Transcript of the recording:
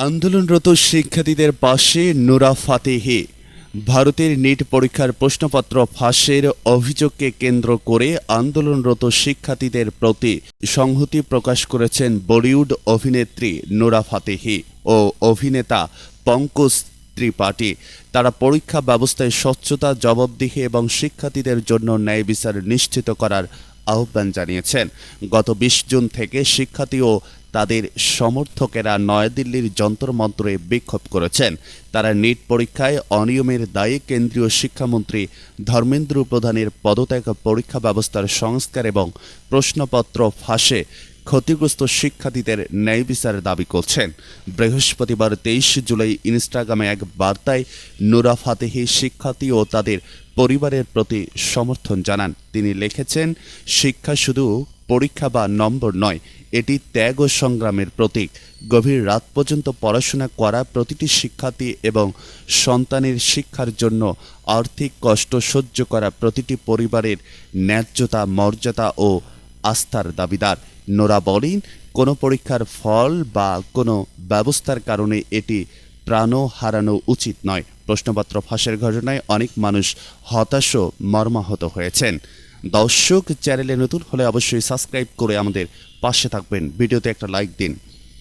আন্দোলনরত শিক্ষার্থীদের পাশে নোরা ফাতেহি। ভারতের নিট পরীক্ষার প্রশ্নপত্র ফাঁসের অভিযোগকে কেন্দ্র করে আন্দোলনরত শিক্ষার্থীদের প্রতি সংহতি প্রকাশ করেছেন বলিউড অভিনেত্রী নোরা ফাতেহি ও অভিনেতা পঙ্কজ ত্রিপাঠী। তারা পরীক্ষা ব্যবস্থায় স্বচ্ছতা, জবাবদিহি এবং শিক্ষার্থীদের জন্য ন্যায় বিচার নিশ্চিত করার আহ্বান জানিয়েছেন। গত ২০ জুন থেকে শিক্ষার্থী ও তাদের সমর্থকেরা নয়াদিল্লির যন্তর মন্ত্রে বিক্ষোভ করেছেন। তারা নিট পরীক্ষায় অনিয়মের দায়ে কেন্দ্রীয় শিক্ষামন্ত্রী ধর্মেন্দ্র প্রধানের পদত্যাগ, পরীক্ষা ব্যবস্থার সংস্কার এবং প্রশ্নপত্র ফাঁসে ক্ষতিগ্রস্ত শিক্ষার্থীদের ন্যায় বিচারের দাবি করছেন। বৃহস্পতিবার ২৩ জুলাই ইনস্টাগ্রামে এক বার্তায় নোরা ফাতেহি শিক্ষার্থী ও তাদের পরিবারের প্রতি সমর্থন জানান। তিনি লিখেছেন, শিক্ষা শুধু পরীক্ষা বা নম্বর নয়, এটি ত্যাগ ও সংগ্রামের প্রতীক। গভীর রাত পর্যন্ত পড়াশোনা করা প্রতিটি শিক্ষার্থী এবং সন্তানের শিক্ষার জন্য আর্থিক কষ্ট সহ্য করা প্রতিটি পরিবারের ন্যায্যতা, মর্যাদা ও আস্থার দাবিদার। নোরা বলেন, কোনো পরীক্ষার ফল বা কোনো ব্যবস্থার কারণে এটি প্রাণও হারানো উচিত নয়। প্রশ্নপত্র ফাঁসের ঘটনায় অনেক মানুষ হতাশ ও মর্মাহত হয়েছেন। দর্শক, চ্যানেলে নতুন হলে অবশ্যই সাবস্ক্রাইব করে আমাদের পাশে থাকবেন। ভিডিওতে একটা লাইক দিন।